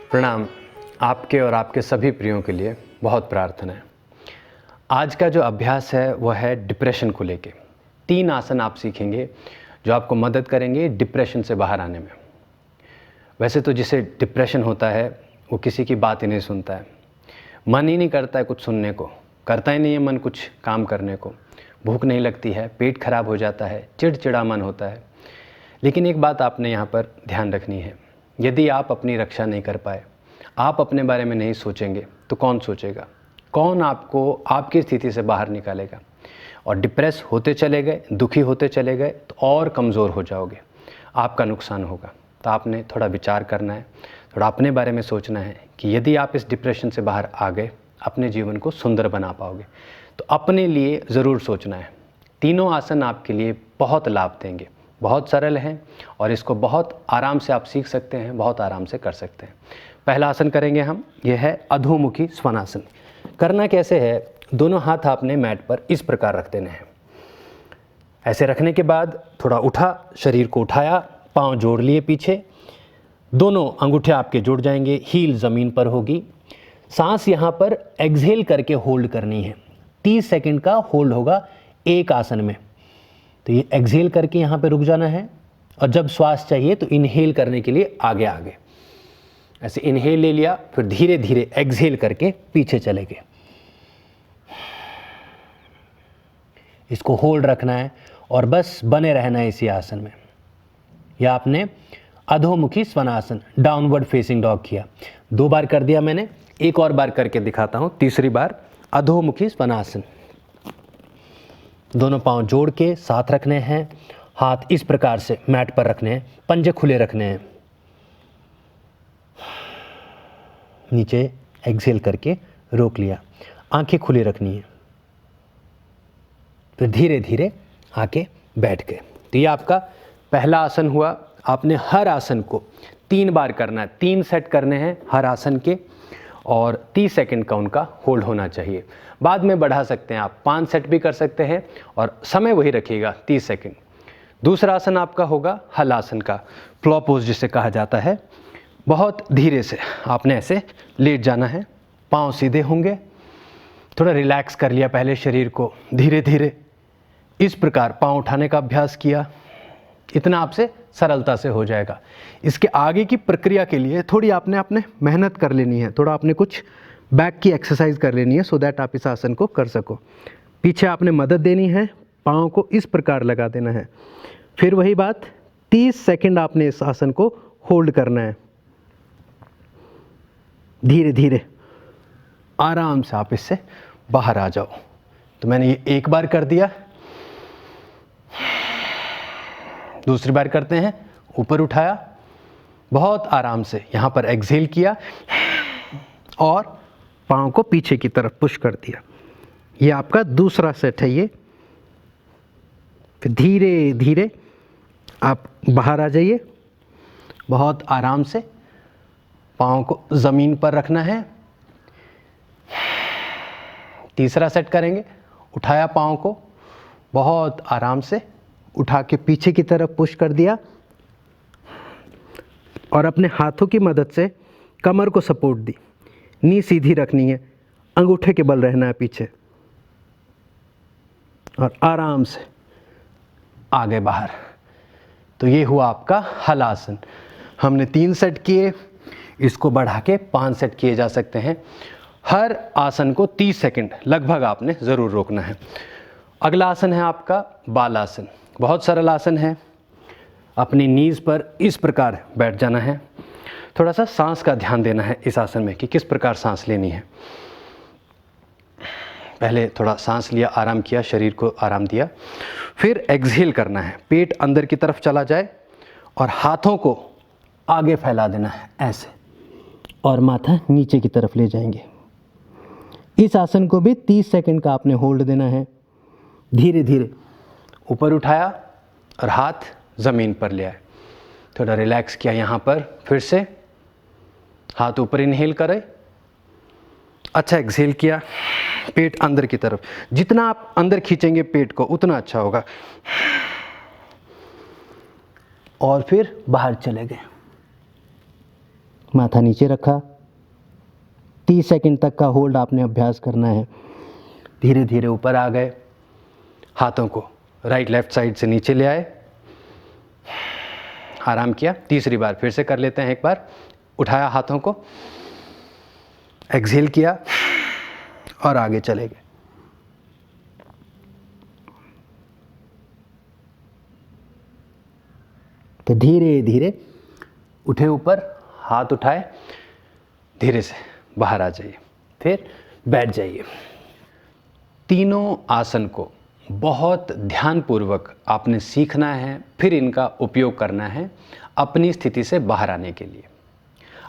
प्रणाम। आपके और आपके सभी प्रियों के लिए बहुत प्रार्थना है। आज का जो अभ्यास है वह है डिप्रेशन को लेके। 3 आसन आप सीखेंगे जो आपको मदद करेंगे डिप्रेशन से बाहर आने में। वैसे तो जिसे डिप्रेशन होता है वो किसी की बात ही नहीं सुनता है, मन ही नहीं करता है कुछ सुनने को, करता ही नहीं है मन कुछ काम करने को, भूख नहीं लगती है, पेट खराब हो जाता है, चिड़चिड़ा मन होता है। लेकिन एक बात आपने यहाँ पर ध्यान रखनी है, यदि आप अपनी रक्षा नहीं कर पाए, आप अपने बारे में नहीं सोचेंगे तो कौन सोचेगा? कौन आपको आपकी स्थिति से बाहर निकालेगा? और डिप्रेस होते चले गए, दुखी होते चले गए तो और कमज़ोर हो जाओगे, आपका नुकसान होगा। तो आपने थोड़ा विचार करना है, थोड़ा अपने बारे में सोचना है कि यदि आप इस डिप्रेशन से बाहर आ गए, अपने जीवन को सुंदर बना पाओगे। तो अपने लिए ज़रूर सोचना है। तीनों आसन आपके लिए बहुत लाभ देंगे, बहुत सरल हैं और इसको बहुत आराम से आप सीख सकते हैं, बहुत आराम से कर सकते हैं। पहला आसन करेंगे हम, यह है अधोमुखी स्वनासन। करना कैसे है, दोनों हाथ आपने मैट पर इस प्रकार रख देने हैं। ऐसे रखने के बाद थोड़ा उठा, शरीर को उठाया, पाँव जोड़ लिए पीछे, दोनों अंगूठे आपके जुड़ जाएंगे, हील ज़मीन पर होगी। सांस यहाँ पर एक्सहेल करके होल्ड करनी है। 30 सेकंड का होल्ड होगा एक आसन में। तो ये एक्सहेल करके यहाँ पे रुक जाना है और जब श्वास चाहिए तो इनहेल करने के लिए आगे आगे ऐसे इनहेल ले लिया, फिर धीरे धीरे एक्सहेल करके पीछे चले गए। इसको होल्ड रखना है और बस बने रहना है इसी आसन में। यह आपने अधोमुखी स्वनासन, डाउनवर्ड फेसिंग डॉग किया। 2 बार कर दिया मैंने, एक और बार करके दिखाता हूँ। तीसरी बार अधोमुखी स्वनासन। दोनों पांव जोड़ के साथ रखने हैं, हाथ इस प्रकार से मैट पर रखने हैं, पंजे खुले रखने हैं, नीचे एक्सहेल करके रोक लिया, आंखें खुली रखनी है, फिर धीरे धीरे आके बैठ गए। तो ये आपका पहला आसन हुआ। आपने हर आसन को 3 बार करना है, 3 सेट करने हैं हर आसन के और 30 सेकंड का उनका होल्ड होना चाहिए। बाद में बढ़ा सकते हैं, आप 5 सेट भी कर सकते हैं और समय वही रखिएगा 30 सेकंड। दूसरा आसन आपका होगा हल आसन का, फ्लो पोज जिसे कहा जाता है। बहुत धीरे से आपने ऐसे लेट जाना है, पाँव सीधे होंगे, थोड़ा रिलैक्स कर लिया पहले शरीर को, धीरे धीरे इस प्रकार पाँव उठाने का अभ्यास किया। इतना आपसे सरलता से हो जाएगा। इसके आगे की प्रक्रिया के लिए थोड़ी आपने मेहनत कर लेनी है, थोड़ा आपने कुछ बैक की एक्सरसाइज कर लेनी है सो दैट आप इस आसन को कर सको। पीछे आपने मदद देनी है, पाँव को इस प्रकार लगा देना है। फिर वही बात, 30 सेकंड आपने इस आसन को होल्ड करना है। धीरे धीरे आराम से आप इससे बाहर आ जाओ। तो मैंने ये 1 बार कर दिया, दूसरी बार करते हैं। ऊपर उठाया, बहुत आराम से यहाँ पर एक्सहेल किया और पाँव को पीछे की तरफ पुश कर दिया। ये आपका दूसरा सेट है ये। फिर धीरे धीरे आप बाहर आ जाइए, बहुत आराम से पाँव को ज़मीन पर रखना है। तीसरा सेट करेंगे, उठाया पाँव को, बहुत आराम से उठा के पीछे की तरफ पुश कर दिया और अपने हाथों की मदद से कमर को सपोर्ट दी। नी सीधी रखनी है, अंगूठे के बल रहना है पीछे और आराम से आगे बाहर। तो ये हुआ आपका हल आसन। हमने 3 सेट किए, इसको बढ़ा के 5 सेट किए जा सकते हैं। हर आसन को 30 सेकंड लगभग आपने ज़रूर रोकना है। अगला आसन है आपका बाल आसन। बहुत सरल आसन है। अपनी नीज़ पर इस प्रकार बैठ जाना है। थोड़ा सा सांस का ध्यान देना है इस आसन में कि किस प्रकार सांस लेनी है। पहले थोड़ा सांस लिया, आराम किया, शरीर को आराम दिया, फिर एक्सहेल करना है। पेट अंदर की तरफ चला जाए और हाथों को आगे फैला देना है ऐसे, और माथा नीचे की तरफ ले जाएंगे। इस आसन को भी 30 सेकंड का आपने होल्ड देना है। धीरे धीरे ऊपर उठाया और हाथ ज़मीन पर ले आए, थोड़ा रिलैक्स किया यहाँ पर। फिर से हाथ ऊपर इनहेल करें, अच्छा एक्सहेल किया, पेट अंदर की तरफ। जितना आप अंदर खींचेंगे पेट को उतना अच्छा होगा। और फिर बाहर चले गए। माथा नीचे रखा, 30 सेकंड तक का होल्ड आपने अभ्यास करना है। धीरे धीरे ऊपर आ गए, हाथों को राइट लेफ्ट साइड से नीचे ले आए, आराम किया। तीसरी बार फिर से कर लेते हैं। एक बार उठाया हाथों को, एक्सहेल किया और आगे चले गए। तो धीरे धीरे उठे ऊपर, हाथ उठाए, धीरे से बाहर आ जाइए, फिर बैठ जाइए। तीनों आसन को बहुत ध्यानपूर्वक आपने सीखना है, फिर इनका उपयोग करना है अपनी स्थिति से बाहर आने के लिए।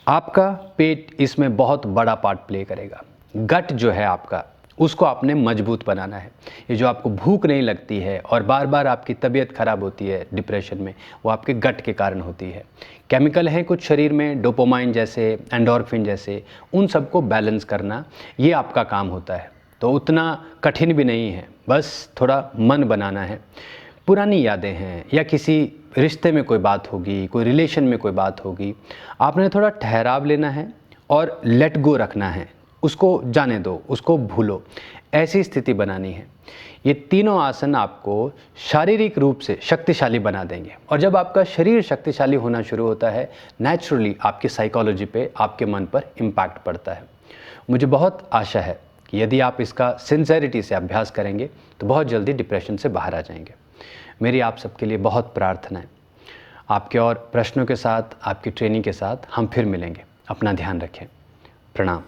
आपका पेट इसमें बहुत बड़ा पार्ट प्ले करेगा। गट जो है आपका, उसको आपने मजबूत बनाना है। ये जो आपको भूख नहीं लगती है और बार बार आपकी तबीयत खराब होती है डिप्रेशन में, वो आपके गट के कारण होती है। केमिकल हैं कुछ शरीर में, डोपामाइन जैसे, एंडोर्फिन जैसे, उन सबको बैलेंस करना ये आपका काम होता है। तो उतना कठिन भी नहीं है, बस थोड़ा मन बनाना है। पुरानी यादें हैं या किसी रिश्ते में कोई बात होगी, कोई रिलेशन में कोई बात होगी, आपने थोड़ा ठहराव लेना है और लेट गो रखना है। उसको जाने दो, उसको भूलो, ऐसी स्थिति बनानी है। ये तीनों आसन आपको शारीरिक रूप से शक्तिशाली बना देंगे। और जब आपका शरीर शक्तिशाली होना शुरू होता है, नेचुरली आपकी साइकोलॉजी पे, आपके मन पर इम्पैक्ट पड़ता है। मुझे बहुत आशा है कि यदि आप इसका सिंसेरिटी से अभ्यास करेंगे तो बहुत जल्दी डिप्रेशन से बाहर आ जाएंगे। मेरी आप सबके लिए बहुत प्रार्थना है। आपके और प्रश्नों के साथ, आपकी ट्रेनिंग के साथ हम फिर मिलेंगे। अपना ध्यान रखें। प्रणाम।